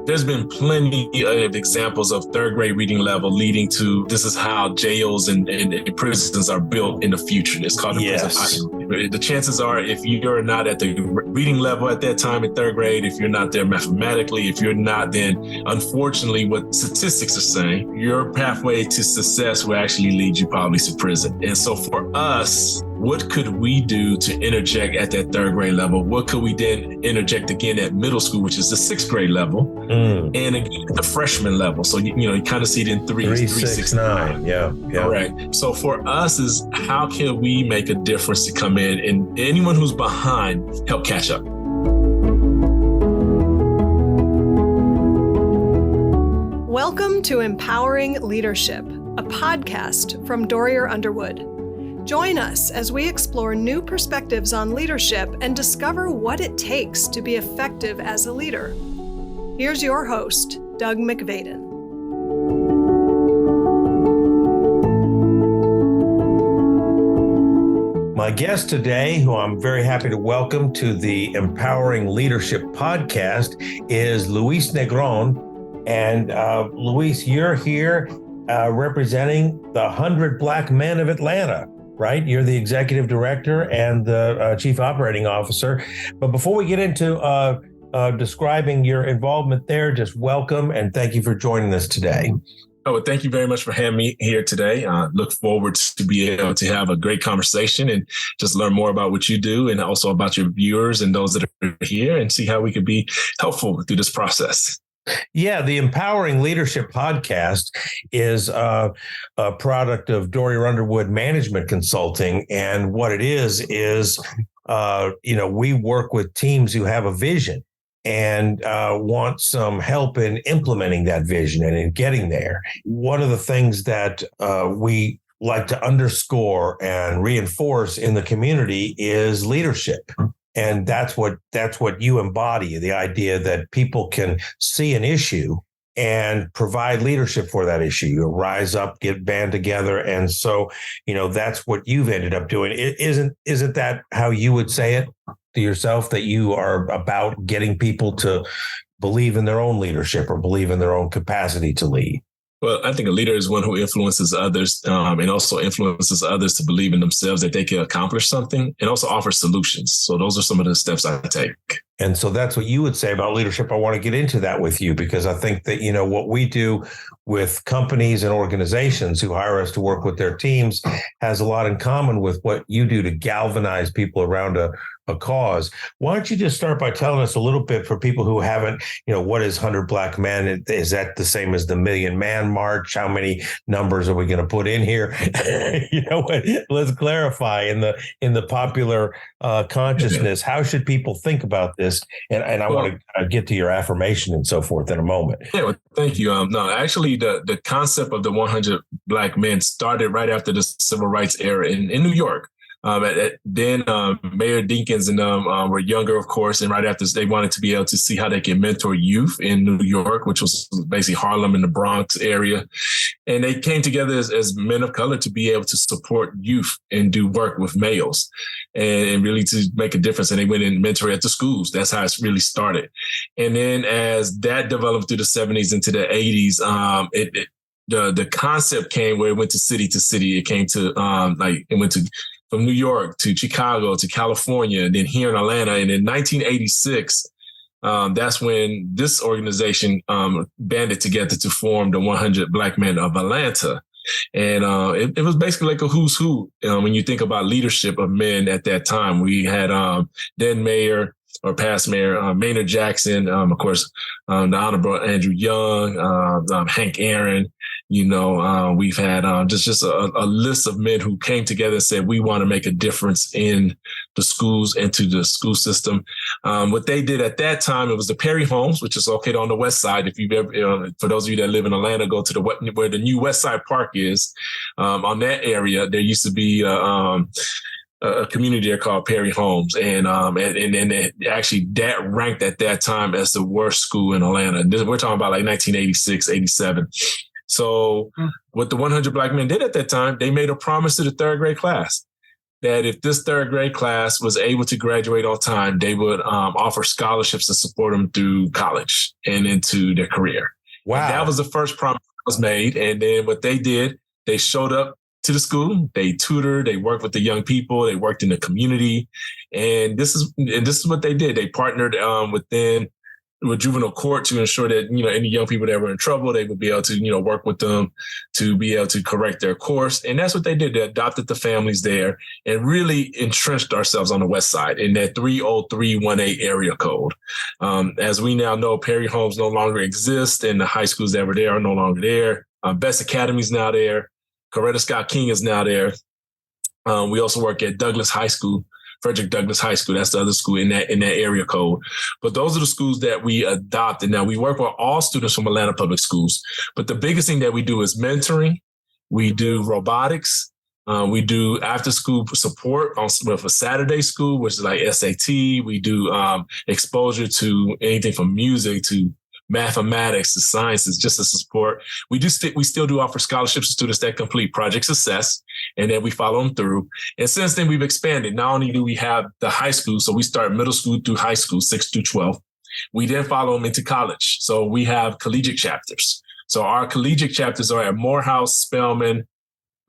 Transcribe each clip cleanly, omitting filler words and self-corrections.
There's been plenty of examples of third grade reading level leading to this is how jails and prisons are built in the future. It's called the prison. The chances are, if you're not at the reading level at that time in third grade, if you're not there mathematically, if you're not, then unfortunately what statistics are saying, your pathway to success will actually lead you probably to prison. And so for us, what could we do to interject at that third grade level? What could we then interject again at middle school, which is the sixth grade level, and again at the freshman level? So, you kind of see it in three, 6, 9. Yeah. Correct. So for us is how can we make a difference to come in and anyone who's behind help catch up? Welcome to Empowering Leadership, a podcast from Dorrier Underwood. Join us as we explore new perspectives on leadership and discover what it takes to be effective as a leader. Here's your host, Doug McVadon. My guest today, who I'm very happy to welcome to the Empowering Leadership podcast, is Louis Negrón. And Luis, you're here representing the 100 Black Men of Atlanta. Right? You're the executive director and the chief operating officer. But before we get into describing your involvement there, just welcome and thank you for joining us today. Oh, well, thank you very much for having me here today. Look forward to be able to have a great conversation and just learn more about what you do and also about your viewers and those that are here and see how we could be helpful through this process. Yeah, the Empowering Leadership podcast is a product of Dorrier Underwood Management Consulting. And what it is, we work with teams who have a vision and want some help in implementing that vision and in getting there. One of the things that we like to underscore and reinforce in the community is leadership. And that's what you embody, the idea that people can see an issue and provide leadership for that issue. You rise up, get band together. And so, that's what you've ended up doing. Isn't that how you would say it to yourself, that you are about getting people to believe in their own leadership or believe in their own capacity to lead? Well, I think a leader is one who influences others and also influences others to believe in themselves that they can accomplish something and also offer solutions. So those are some of the steps I take. And so that's what you would say about leadership. I want to get into that with you because I think that, what we do with companies and organizations who hire us to work with their teams has a lot in common with what you do to galvanize people around a cause. Why don't you just start by telling us a little bit for people who haven't, what is 100 Black Men? Is that the same as the Million Man March? How many numbers are we going to put in here? Let's clarify in the popular consciousness. How should people think about this? And I want to get to your affirmation and so forth in a moment. Yeah, well, thank you. No, actually, the concept of the 100 Black Men started right after the Civil Rights era in New York. Then Mayor Dinkins and were younger, of course, and right after this, they wanted to be able to see how they can mentor youth in New York, which was basically Harlem and the Bronx area. And they came together as men of color to be able to support youth and do work with males and really to make a difference. And they went and mentored at the schools. That's how it's really started. And then as that developed through the 70s into the 80s, the concept came where it went to city to city. It came to it went to from New York to Chicago to California, and then here in Atlanta. And in 1986, that's when this organization banded together to form the 100 Black Men of Atlanta. And it was basically like a who's who when you think about leadership of men at that time. We had then Mayor or past Mayor Maynard Jackson, of course, the Honorable Andrew Young, Hank Aaron. We've had just a list of men who came together and said, we want to make a difference in the schools and to the school system. What they did at that time, it was the Perry homes, which is located on the west side. If you've ever, for those of you that live in Atlanta, go to where the new West Side Park is. On that area, there used to be a community there called Perry Homes. And actually that ranked at that time as the worst school in Atlanta. And we're talking about like 1986, 87. So what the 100 Black Men did at that time, they made a promise to the third grade class. that if this third grade class was able to graduate on time, they would offer scholarships to support them through college and into their career. Wow. And that was the first promise that was made. And then what they did, they showed up to the school, they tutored, they worked with the young people, they worked in the community. And this is what they did. They partnered with juvenile court to ensure that, any young people that were in trouble, they would be able to, work with them to be able to correct their course. And that's what they did. They adopted the families there and really entrenched ourselves on the West Side in that 30318 area code. As we now know, Perry homes no longer exist, and the high schools that were there are no longer there. Best Academy is now there. Coretta Scott King is now there. We also work at Douglas High School. Frederick Douglass High School. That's the other school in that area code. But those are the schools that we adopted. Now, we work with all students from Atlanta Public Schools. But the biggest thing that we do is mentoring. We do robotics. We do after-school support with a Saturday school, which is like SAT. We do exposure to anything from music to mathematics to sciences, just to support. We still do offer scholarships to students that complete Project Success, and then we follow them through. And since then, we've expanded. Not only do we have the high school, so we start middle school through high school, 6 through 12. We then follow them into college. So we have collegiate chapters. So our collegiate chapters are at Morehouse, Spelman,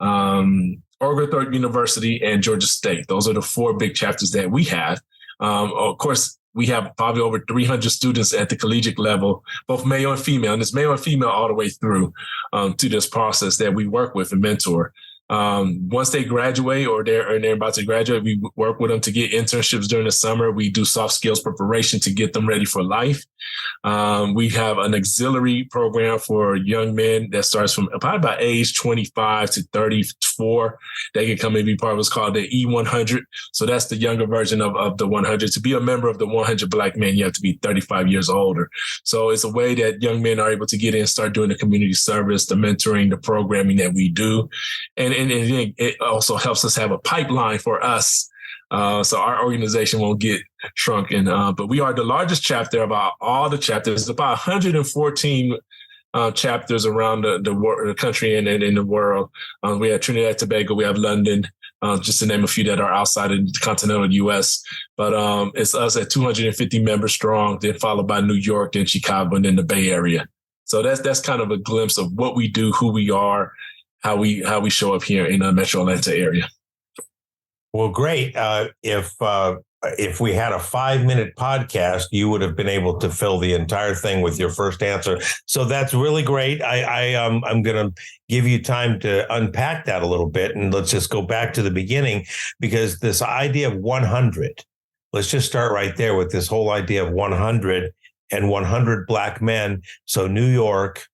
Oglethorpe University, and Georgia State. Those are the 4 big chapters that we have. Of course, we have probably over 300 students at the collegiate level, both male and female. And it's male and female all the way through to this process that we work with and mentor. Once they graduate or they're about to graduate, we work with them to get internships during the summer. We do soft skills preparation to get them ready for life. We have an auxiliary program for young men that starts from probably about age 25 to 34. They can come and be part of what's called the E100. So that's the younger version of the 100. To be a member of the 100 Black men, you have to be 35 years older. So it's a way that young men are able to get in, start doing the community service, the mentoring, the programming that we do. And it also helps us have a pipeline for us. So our organization won't get shrunken. But we are the largest chapter of all the chapters. About 114 chapters around the country and in the world. We have Trinidad and Tobago. We have London, just to name a few that are outside of the continental U.S. But it's us at 250 members strong, then followed by New York, then Chicago, and then the Bay Area. So that's kind of a glimpse of what we do, who we are, how we show up here in the Metro Atlanta area. Well, great. If we had a 5-minute podcast, you would have been able to fill the entire thing with your first answer. So that's really great. I'm going to give you time to unpack that a little bit, and let's just go back to the beginning, because this idea of 100, let's just start right there with this whole idea of 100 and 100 Black men. So New York,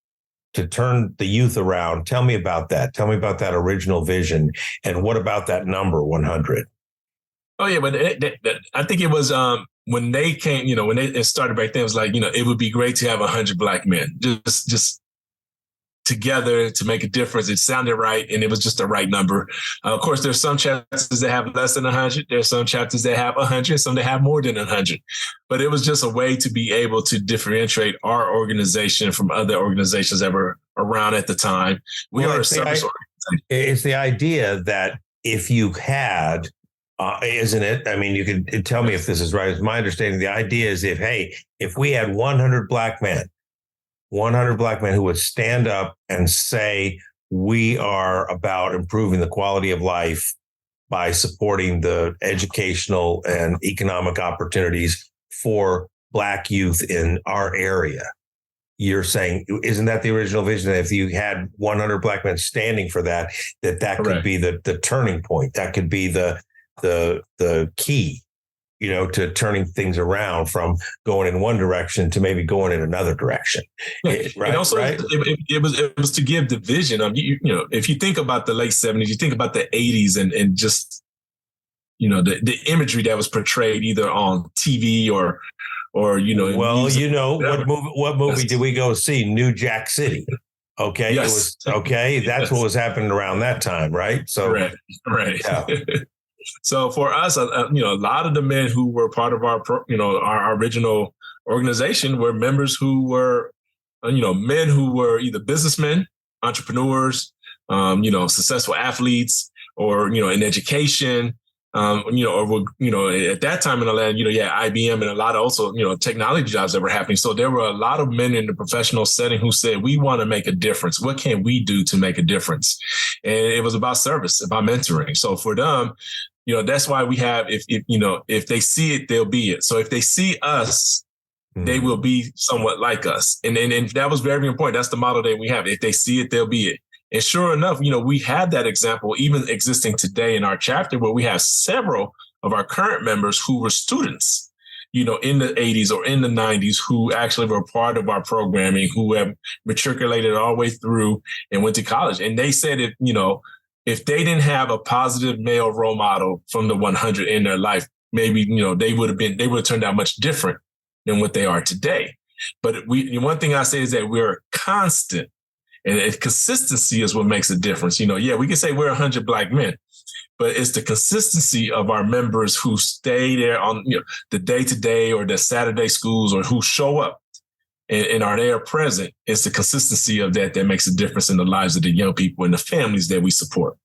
to turn the youth around. Tell me about that. Tell me about that original vision. And what about that number 100? Oh, yeah. But I think it was when they came, when it started back then, it was like, it would be great to have 100 Black men just together to make a difference. It sounded right, and it was just the right number. Of course, there's some chapters that have less than 100. There's some chapters that have 100, some that have more than 100. But it was just a way to be able to differentiate our organization from other organizations that were around at the time. We are a service organization. It's the idea that if you had, isn't it? I mean, you could tell me if this is right. It's my understanding. The idea is if we had 100 Black men who would stand up and say, we are about improving the quality of life by supporting the educational and economic opportunities for Black youth in our area. You're saying, isn't that the original vision? That if you had 100 Black men standing for that could be the turning point. That could be the key, to turning things around from going in one direction to maybe going in another direction. Right? And also, it was to give the vision of, if you think about the late 70s, you think about the 80s and just, the imagery that was portrayed either on TV or what movie did we go see? New Jack City. Okay. Yes. It was okay. That's what was happening around that time. Right. So, right. Yeah. So for us, a lot of the men who were part of our original organization were members who were, men who were either businessmen, entrepreneurs, successful athletes, or, in education, at that time in Atlanta, IBM and a lot of also, technology jobs that were happening. So there were a lot of men in the professional setting who said, we want to make a difference. What can we do to make a difference? And it was about service, about mentoring. So for them, that's why we have, if they see it, they'll be it. So if they see us, they will be somewhat like us. And that was very important. That's the model that we have. If they see it, they'll be it. And sure enough, we have that example even existing today in our chapter where we have several of our current members who were students, in the 80s or in the 90s who actually were part of our programming, who have matriculated all the way through and went to college. And they said, if they didn't have a positive male role model from the 100 in their life, maybe, they would have turned out much different than what they are today. But one thing I say is that we're constant. And consistency is what makes a difference. We can say we're 100 Black men, but it's the consistency of our members who stay there on the day-to-day or the Saturday schools or who show up and are there present. It's the consistency of that makes a difference in the lives of the young people and the families that we support.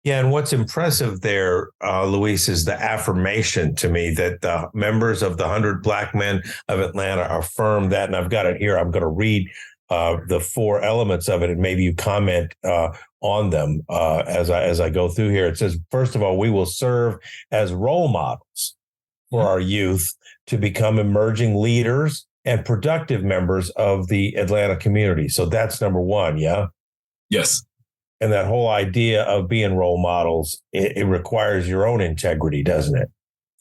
Yeah, and what's impressive there, Luis, is the affirmation to me that the members of the 100 Black Men of Atlanta affirm that, and I've got it here. I'm going to read the 4 elements of it, and maybe you comment on them as I go through here. It says, first of all, we will serve as role models for our youth to become emerging leaders and productive members of the Atlanta community. So that's number 1, yeah? Yes. And that whole idea of being role models, it requires your own integrity, doesn't it?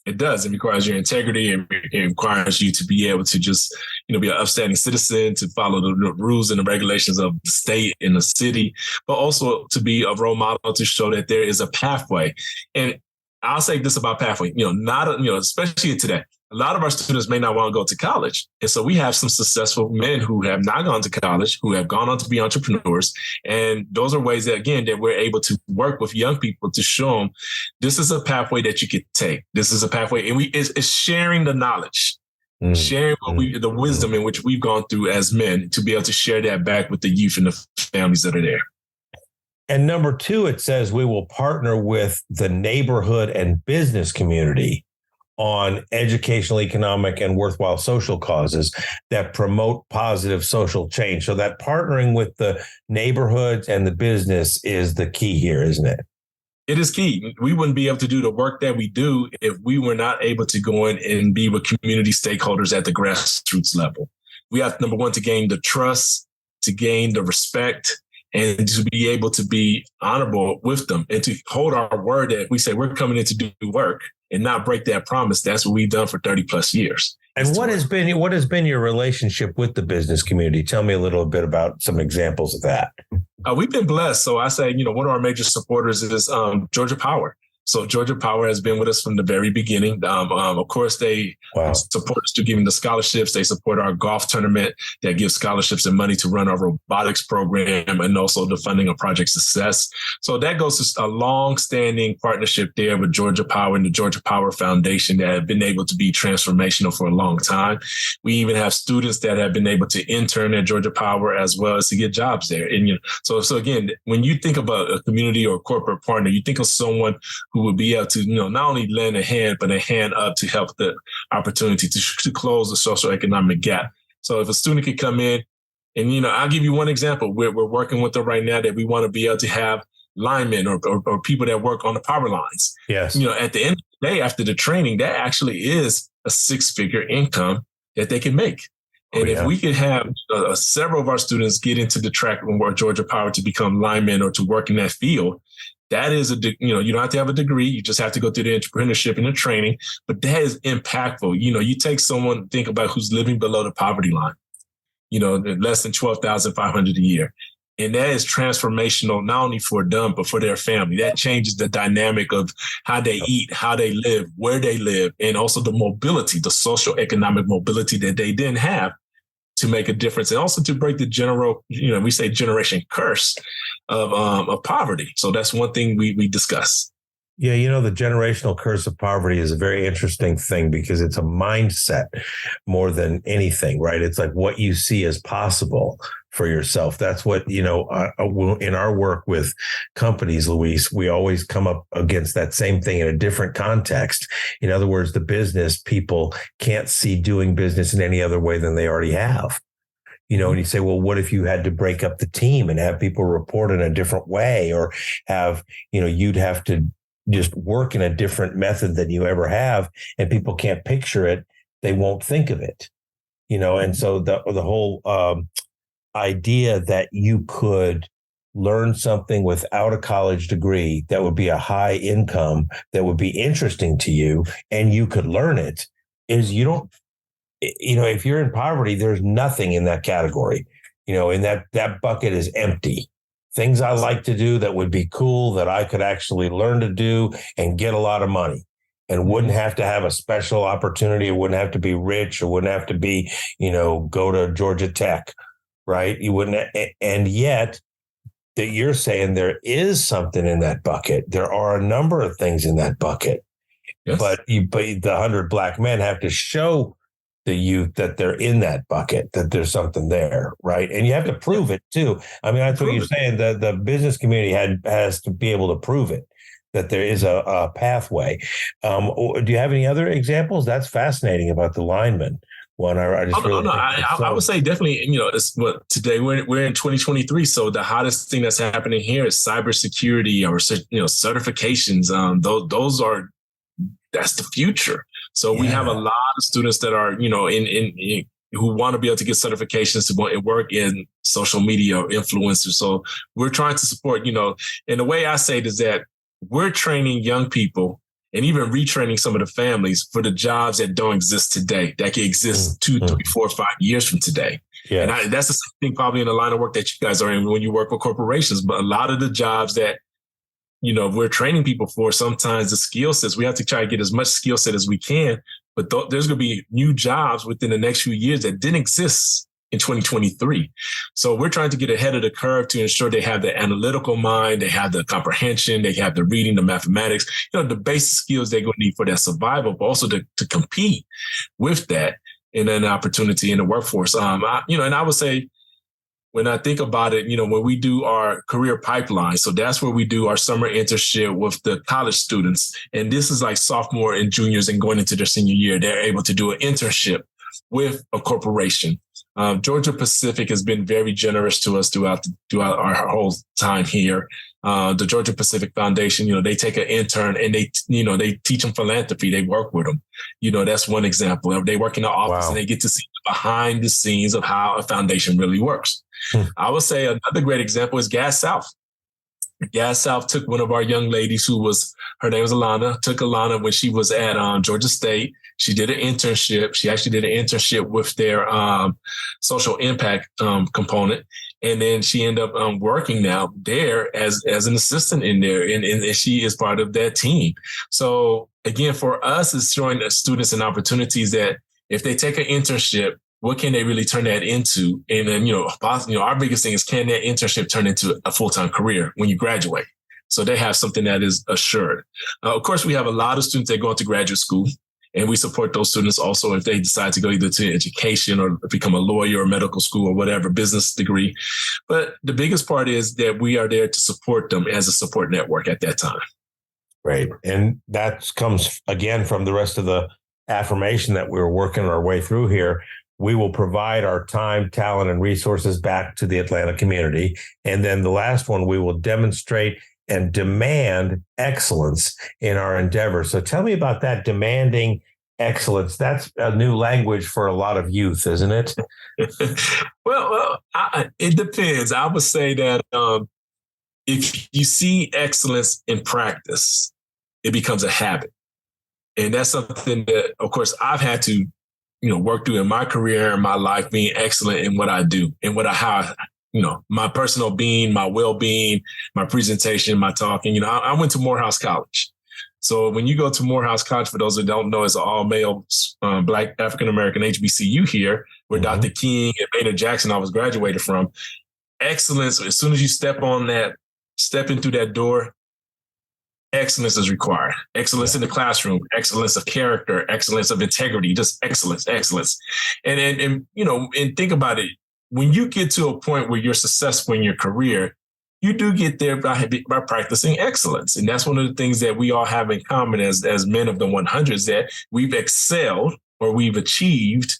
It does. It requires your integrity. It requires you to be able to just, be an upstanding citizen, to follow the rules and the regulations of the state and the city, but also to be a role model to show that there is a pathway. And I'll say this about pathway, especially today, a lot of our students may not want to go to college. And so we have some successful men who have not gone to college, who have gone on to be entrepreneurs. And those are ways that, again, that we're able to work with young people to show them this is a pathway that you could take. This is a pathway. And it's sharing the knowledge, sharing the wisdom in which we've gone through as men to be able to share that back with the youth and the families that are there. And number 2, it says we will partner with the neighborhood and business community on educational, economic, and worthwhile social causes that promote positive social change. So that partnering with the neighborhoods and the business is the key here, isn't it? It is key. We wouldn't be able to do the work that we do if we were not able to go in and be with community stakeholders at the grassroots level. We have, number 1, to gain the trust, to gain the respect, and to be able to be honorable with them and to hold our word that we say we're coming in to do work and not break that promise. That's what we've done for 30 plus years. And what has been your relationship with the business community? Tell me a little bit about some examples of that. We've been blessed. So I say, one of our major supporters is Georgia Power. So Georgia Power has been with us from the very beginning. Of course, they support us through giving the scholarships. They support our golf tournament that gives scholarships and money to run our robotics program and also the funding of Project Success. So that goes to a long-standing partnership there with Georgia Power and the Georgia Power Foundation that have been able to be transformational for a long time. We even have students that have been able to intern at Georgia Power as well as to get jobs there. And so again, when you think about a community or a corporate partner, you think of someone who will be able to, not only lend a hand, but a hand up to help the opportunity to close the socioeconomic gap. So if a student could come in and, I'll give you one example. We're working with them right now that we want to be able to have linemen or people that work on the power lines. Yes. At the end of the day, after the training, that actually is a 6-figure income that they can make. And if we could have several of our students get into the track and work Georgia Power to become linemen or to work in that field, that is you don't have to have a degree. You just have to go through the entrepreneurship and the training, but that is impactful. You take someone, think about who's living below the poverty line, less than $12,500 a year. And that is transformational, not only for them, but for their family. That changes the dynamic of how they eat, how they live, where they live, and also the mobility, the social economic mobility that they didn't have to make a difference, and also to break the we say generation curse of poverty. So that's one thing we discuss. Yeah, the generational curse of poverty is a very interesting thing because it's a mindset more than anything, right? It's like what you see as possible for yourself. That's what, in our work with companies, Luis, we always come up against that same thing in a different context. In other words, the business people can't see doing business in any other way than they already have. And you say, well, what if you had to break up the team and have people report in a different way, or have, you'd have to just work in a different method than you ever have, and people can't picture it, they won't think of it, and so the whole idea that you could learn something without a college degree that would be a high income, that would be interesting to you, and you could learn it, is you don't, if you're in poverty, there's nothing in that category, and that bucket is empty. Things I like to do that would be cool, that I could actually learn to do and get a lot of money, and wouldn't have to have a special opportunity. It wouldn't have to be rich, or wouldn't have to be, go to Georgia Tech, right? You wouldn't. And yet that you're saying there is something in that bucket. There are a number of things in that bucket, yes. But the 100 black men have to show the youth that they're in that bucket, that there's something there, right? And you have to prove it too. I mean, that's what you're saying. The business community has to be able to prove it, that there is a pathway. Do you have any other examples? That's fascinating about the lineman one. I would say definitely. It's what today we're in 2023. So the hottest thing that's happening here is cybersecurity, or certifications. That's the future. So we have a lot of students that are, in who want to be able to get certifications to work in social media or influencers. So we're trying to support, and the way I say it is that we're training young people and even retraining some of the families for the jobs that don't exist today, that can exist 2, 3, 4, 5 years from today. Yeah. And that's the same thing probably in the line of work that you guys are in when you work with corporations. But a lot of the jobs that we're training people for, sometimes the skill sets, we have to try to get as much skill set as we can, but there's going to be new jobs within the next few years that didn't exist in 2023. So we're trying to get ahead of the curve to ensure they have the analytical mind, they have the comprehension, they have the reading, the mathematics, the basic skills they're going to need for their survival, but also to compete with that in an opportunity in the workforce. And I would say, when I think about it, when we do our career pipeline, so that's where we do our summer internship with the college students. And this is like sophomore and juniors and going into their senior year, they're able to do an internship with a corporation. Georgia Pacific has been very generous to us throughout our whole time here. The Georgia Pacific Foundation, they take an intern and they teach them philanthropy. They work with them. That's one example. They work in the office and they get to see behind the scenes of how a foundation really works. I would say another great example is Gas South. Gas South took one of our young ladies her name was Alana, took Alana when she was at Georgia State. She did an internship. She actually did an internship with their social impact component. And then she ended up working now there as an assistant in there. And she is part of that team. So again, for us, it's showing the students and opportunities that if they take an internship, what can they really turn that into? And then, our biggest thing is, can that internship turn into a full-time career when you graduate? So they have something that is assured. Of course, we have a lot of students that go into graduate school, and we support those students also if they decide to go either to education or become a lawyer or medical school or whatever, business degree. But the biggest part is that we are there to support them as a support network at that time. Right. And that comes, again, from the rest of the affirmation that we're working our way through here. We will provide our time, talent, and resources back to the Atlanta community. And then the last one, we will demonstrate and demand excellence in our endeavor. So tell me about that, demanding excellence. That's a new language for a lot of youth, isn't it? Well, it depends. I would say that if you see excellence in practice, it becomes a habit. And that's something that, of course, I've had to work through in my career and my life, being excellent in what I do and my personal being, my well-being, my presentation, my talking. I went to Morehouse College. So when you go to Morehouse College, for those who don't know, it's an all-male Black African-American HBCU here, where Dr. King and Maynard Jackson I was graduated from. Excellence, as soon as you step in through that door, excellence is required. Excellence in the classroom, excellence of character, excellence of integrity, just excellence. And think about it. When you get to a point where you're successful in your career, you do get there by practicing excellence. And that's one of the things that we all have in common as men of the 100s, that we've excelled or we've achieved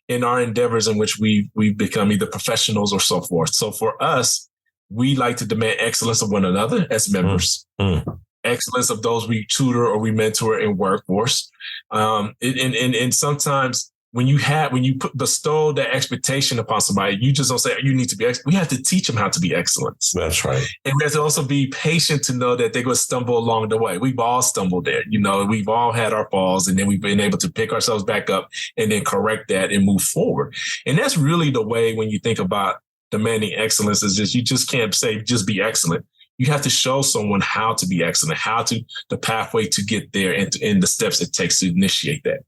in our endeavors in which we've become either professionals or so forth. So for us, we like to demand excellence of one another as members, excellence of those we tutor or we mentor in workforce. And sometimes when you bestow that expectation upon somebody, you just don't say, you need to be excellent. We have to teach them how to be excellent. That's right. And we have to also be patient to know that they're going to stumble along the way. We've all stumbled there. We've all had our falls, and then we've been able to pick ourselves back up and then correct that and move forward. And that's really the way when you think about demanding excellence, is just, you just can't say, just be excellent. You have to show someone how to be excellent, the pathway to get there and the steps it takes to initiate that.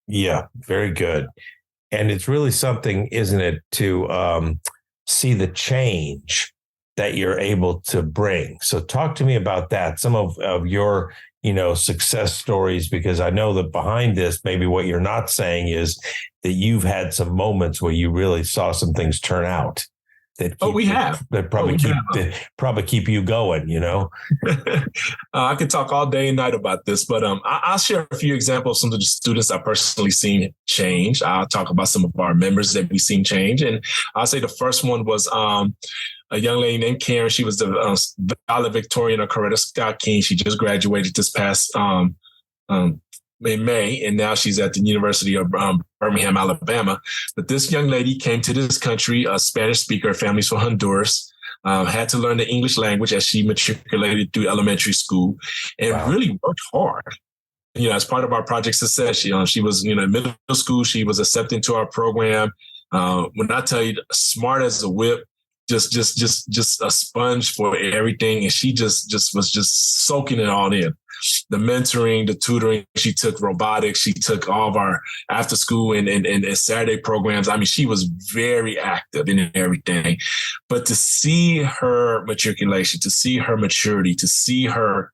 Yeah, very good. And it's really something, isn't it, to see the change that you're able to bring. So talk to me about that, some of your, success stories, because I know that behind this, maybe what you're not saying is that you've had some moments where you really saw some things turn out. That probably keep you going, I could talk all day and night about this, but I'll share a few examples of some of the students I've personally seen change. I'll talk about some of our members that we've seen change. And I'll say the first one was a young lady named Karen. She was the valedictorian of Coretta Scott King. She just graduated this past in May, and now she's at the University of Birmingham, Alabama. But this young lady came to this country, a Spanish speaker, families from Honduras, had to learn the English language as she matriculated through elementary school, and really worked hard. As part of our Project Success, she was, in middle school, she was accepted into our program. When I tell you, smart as a whip, just a sponge for everything, and she just was soaking it all in. The mentoring, the tutoring, she took robotics, she took all of our after school and Saturday programs. I mean, she was very active in everything. But to see her matriculation, to see her maturity, to see her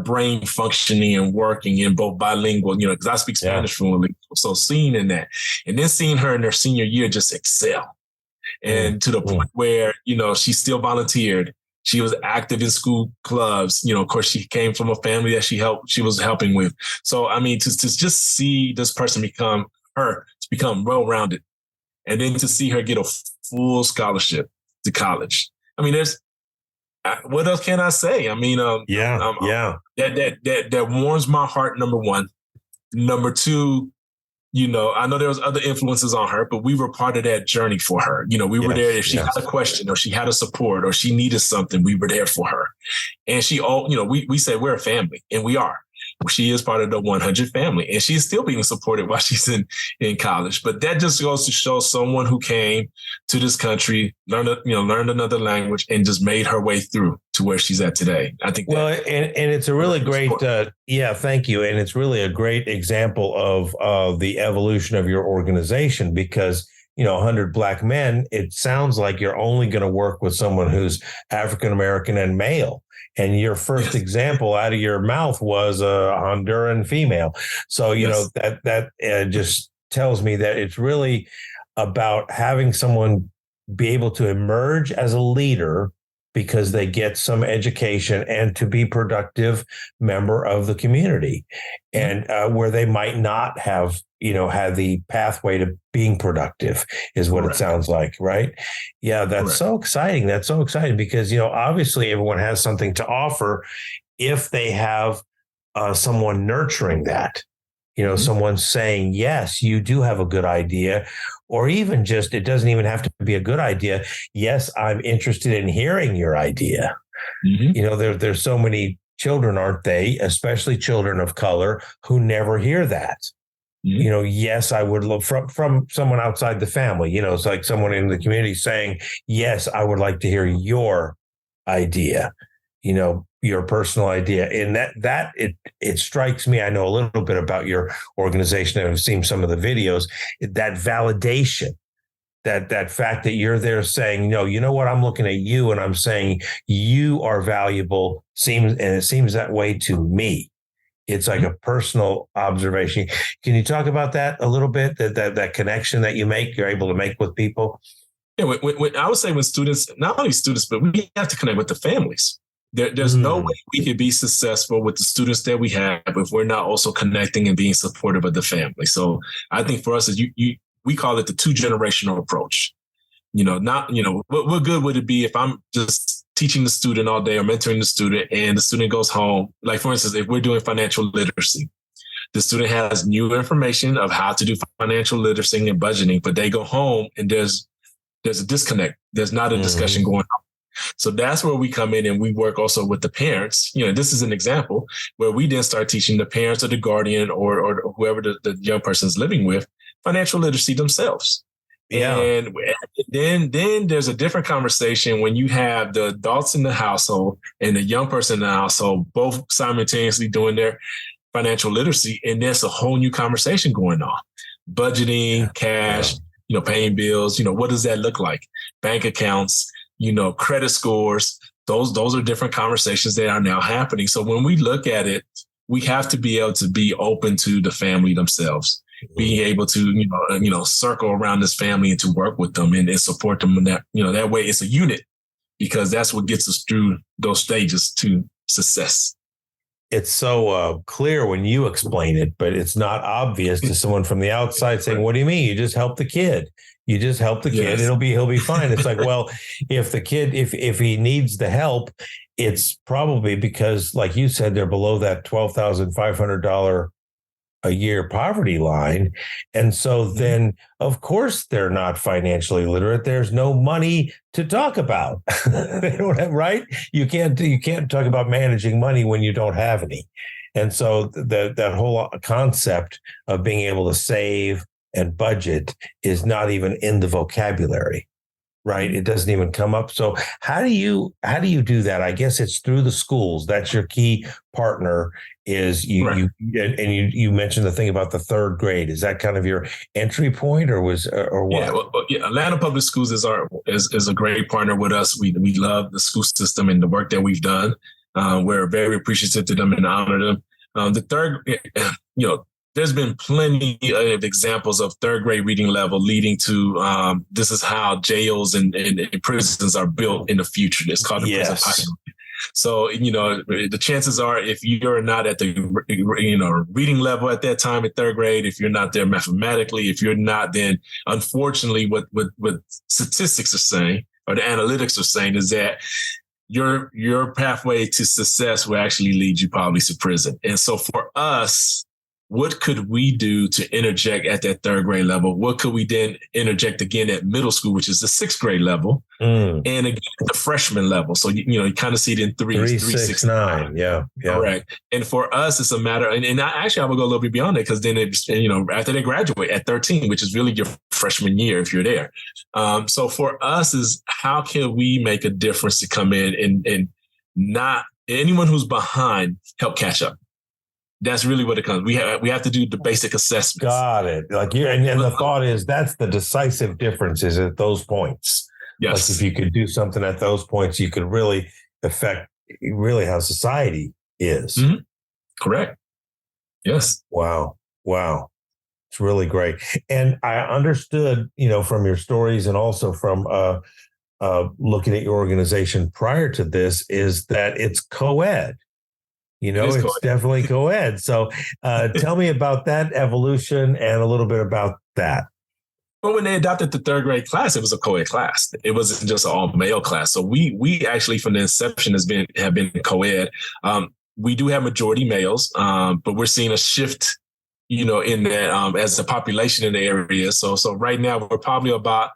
brain functioning and working in both bilingual, because I speak Spanish fluently. So seeing in that, and then seeing her in her senior year just excel. And to the point where, she still volunteered. She was active in school clubs. Of course, she came from a family that she was helping with. So, I mean, to just see this person become well-rounded, and then to see her get a full scholarship to college. I mean, what else can I say? I mean, that warms my heart, number one. Number two, I know there was other influences on her, but we were part of that journey for her. We were there if she had a question or she had a support or she needed something, we were there for her. And we said we're a family, and we are. She is part of the 100 family, and she's still being supported while she's in college. But that just goes to show someone who came to this country, learned another language, and just made her way through to where she's at today. I think. Well, and it's a really great, thank you. And it's really a great example of the evolution of your organization, because 100 Black men, it sounds like you're only going to work with someone who's African-American and male. And your first example out of your mouth was a Honduran female. So, that just tells me that it's really about having someone be able to emerge as a leader because they get some education and to be productive member of the community, and where they might not have, had the pathway to being productive is what it sounds like, right? Yeah, that's so exciting. That's so exciting because, obviously everyone has something to offer if they have someone nurturing that, someone saying, yes, you do have a good idea. Or even just, it doesn't even have to be a good idea. Yes, I'm interested in hearing your idea. There's so many children, aren't they? Especially children of color who never hear that. Yes, I would love from someone outside the family, it's like someone in the community saying, yes, I would like to hear your idea, your personal idea. And that it strikes me. I know a little bit about your organization and I've seen some of the videos, that validation that fact that you're there saying, no, you know what, I'm looking at you and I'm saying you are valuable, and it seems that way to me. It's like a personal observation. Can you talk about that a little bit, that connection that you're able to make with people? Yeah, when I would say when students, not only students, but we have to connect with the families. There's no way we could be successful with the students that we have if we're not also connecting and being supportive of the family. So I think for us, we call it the 2-generational approach. What good would it be if I'm just teaching the student all day or mentoring the student and the student goes home? Like, for instance, if we're doing financial literacy, the student has new information of how to do financial literacy and budgeting, but they go home and there's a disconnect. There's not a discussion going on. So that's where we come in and we work also with the parents. This is an example where we then start teaching the parents or the guardian or whoever the young person is living with financial literacy themselves. Yeah. And then there's a different conversation when you have the adults in the household and the young person in the household both simultaneously doing their financial literacy. And there's a whole new conversation going on. Budgeting, cash, paying bills, what does that look like? Bank accounts, credit scores, those are different conversations that are now happening. So when we look at it, we have to be able to be open to the family themselves, being able to, circle around this family and to work with them and support them. And that way it's a unit, because that's what gets us through those stages to success. It's so clear when you explain it, but it's not obvious to someone from the outside saying, what do you mean? You just help the kid. You just help the kid. Yes. He'll be fine. It's like, well, if the kid, if he needs the help, it's probably because, like you said, they're below that $12,500 a year poverty line. And so then, of course, they're not financially literate. There's no money to talk about. They don't have, right? You can't talk about managing money when you don't have any. And so that whole concept of being able to save and budget is not even in the vocabulary, right? It doesn't even come up. So how do you do that? I guess it's through the schools. That's your key partner. Is you right. you mentioned the thing about the third grade. Is that kind of your entry point, or what? Yeah, Atlanta Public Schools is a great partner with us. We love the school system and the work that we've done. We're very appreciative to them and honor them. The third, there's been plenty of examples of third grade reading level leading to this is how jails and prisons are built in the future. It's called the prison pipeline. So, the chances are, if you're not at the, reading level at that time in third grade, if you're not there mathematically, if you're not, then unfortunately what statistics are saying, or the analytics are saying, is that your pathway to success will actually lead you probably to prison. And so for us, what could we do to interject at that third grade level? What could we then interject again at middle school, which is the sixth grade level, and again at the freshman level? So, you kind of see it in 3, 6, 9. Yeah. Correct. And for us, it's a matter, and I would go a little bit beyond that, because then after they graduate at 13, which is really your freshman year, if you're there. So for us is, how can we make a difference to come in and not anyone who's behind help catch up? That's really what it comes. We have to do the basic assessments. Got it. Like and the thought is that's the decisive differences at those points. Yes. Like if you could do something at those points, you could really affect how society is. Mm-hmm. Correct. Yes. Wow. It's really great. And I understood, from your stories and also from looking at your organization prior to this, is that it's co-ed. It's definitely co-ed. So tell me about that evolution and a little bit about that. Well, when they adopted the third grade class, it was a co-ed class. It wasn't just an all male class. So we actually from the inception have been co-ed. We do have majority males, but we're seeing a shift, in that as the population in the area. So right now we're probably about,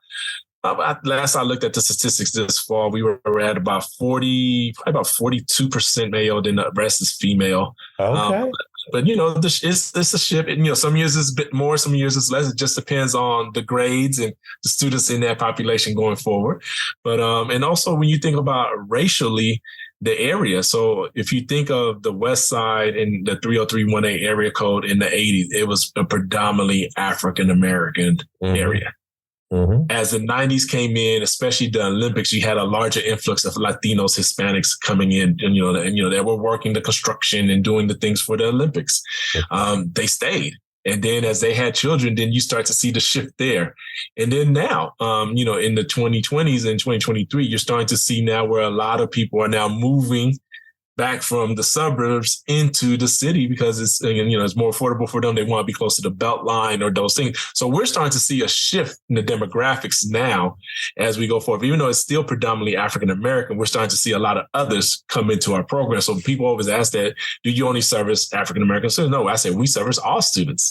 last I looked at the statistics this fall, we were at about 42% male, then the rest is female. Okay. But it's a shift. Some years it's a bit more, some years it's less. It just depends on the grades and the students in that population going forward. But and also when you think about racially, the area. So if you think of the West Side and the 30318 area code in the 80s, it was a predominantly African American area. As the 90s came in, especially the Olympics, you had a larger influx of Latinos, Hispanics coming in, and they were working the construction and doing the things for the Olympics. They stayed. And then as they had children, then you start to see the shift there. And then now, in the 2020s and 2023, you're starting to see now where a lot of people are now moving back from the suburbs into the city because it's more affordable for them. They want to be close to the Beltline or those things. So we're starting to see a shift in the demographics now as we go forward. Even though it's still predominantly African-American, we're starting to see a lot of others come into our program. So people always ask that, do you only service African-American students? No, I say we service all students.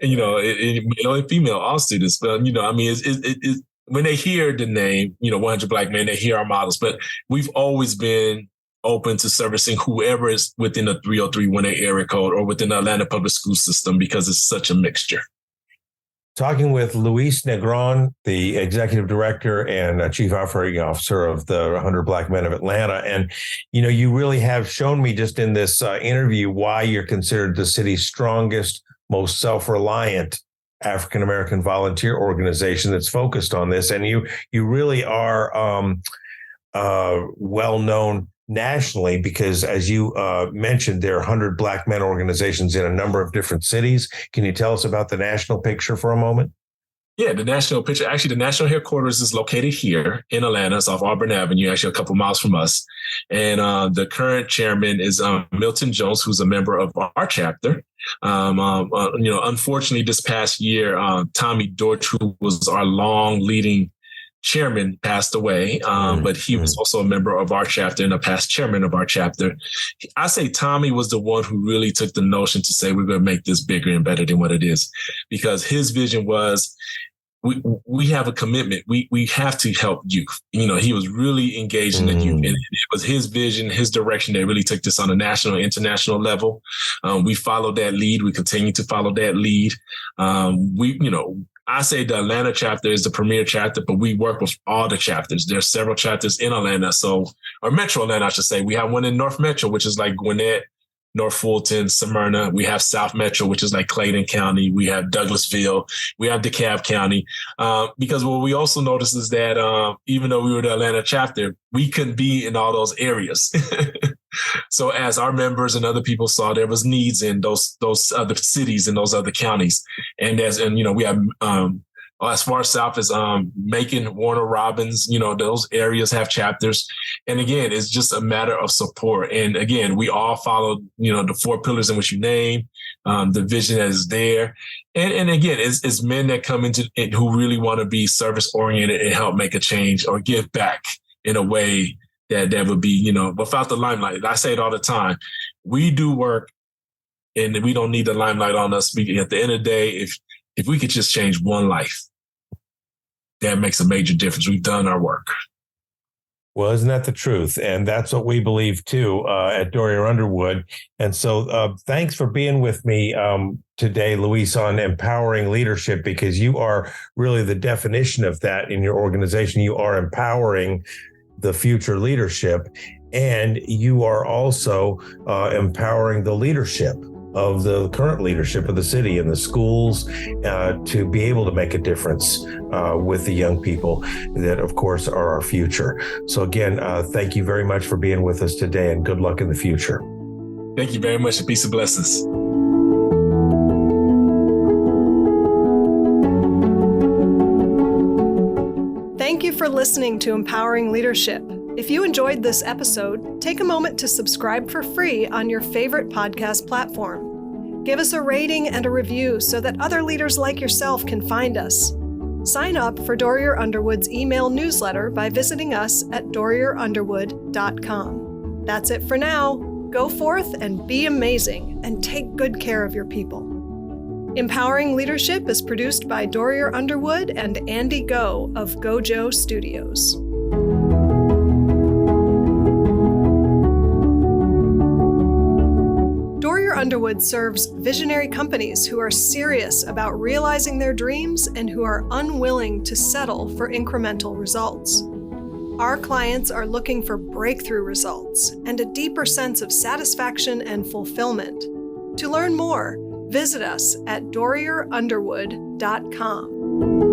And, male and female, all students. But, when they hear the name, 100 Black Men, they hear our models. But we've always been open to servicing whoever is within the 30318 area code or within the Atlanta public school system because it's such a mixture. Talking with Louis Negrón, the executive director and chief operating officer of the 100 Black Men of Atlanta. And, you really have shown me just in this interview why you're considered the city's strongest, most self-reliant African-American volunteer organization that's focused on this. And you really are well-known nationally, because as you mentioned, there are 100 Black Men organizations in a number of different cities. Can you tell us about the national picture for a moment? Yeah, the national picture. Actually, the national headquarters is located here in Atlanta. It's off Auburn Avenue, actually a couple miles from us. And the current chairman is Milton Jones, who's a member of our chapter. Unfortunately, this past year, Tommy Dortch, who was our long leading chairman, passed away, but he was also a member of our chapter and a past chairman of our chapter. I say Tommy was the one who really took the notion to say we're going to make this bigger and better than what it is, because his vision was we have a commitment. We have to help youth. He was really engaged in the youth, and it was his vision, his direction that really took this on a national, international level. We followed that lead. We continue to follow that lead. I say the Atlanta chapter is the premier chapter, but we work with all the chapters. There's several chapters in Atlanta, or Metro Atlanta, I should say. We have one in North Metro, which is like Gwinnett, North Fulton, Smyrna. We have South Metro, which is like Clayton County. We have Douglasville. We have DeKalb County. Because what we also noticed is that even though we were the Atlanta chapter, we couldn't be in all those areas. So as our members and other people saw, there was needs in those other cities and those other counties. And we have as far south as Macon, Warner Robins, those areas have chapters. And again, it's just a matter of support. And again, we all follow, the 4 pillars in which you name, the vision that is there. And again, it's men that come into it who really want to be service oriented and help make a change or give back in a way that would be, without the limelight. I say it all the time. We do work and we don't need the limelight on us. At the end of the day, if we could just change one life, that makes a major difference. We've done our work. Well, isn't that the truth? And that's what we believe, too, at Dorrier Underwood. And so thanks for being with me today, Louis, on empowering leadership, because you are really the definition of that in your organization. You are empowering the future leadership, and you are also empowering the leadership of the current leadership of the city and the schools to be able to make a difference with the young people that, of course, are our future. So again, thank you very much for being with us today, and good luck in the future. Thank you very much, and peace and blessings. Thank you for listening to Empowering Leadership. If you enjoyed this episode, take a moment to subscribe for free on your favorite podcast platform. Give us a rating and a review so that other leaders like yourself can find us. Sign up for Dorrier Underwood's email newsletter by visiting us at dorrierunderwood.com. That's it for now. Go forth and be amazing, and take good care of your people. Empowering Leadership is produced by Dorrier Underwood and Andy Go of Gojo Studios. Dorrier Underwood serves visionary companies who are serious about realizing their dreams and who are unwilling to settle for incremental results. Our clients are looking for breakthrough results and a deeper sense of satisfaction and fulfillment. To learn more, visit us at dorrierunderwood.com.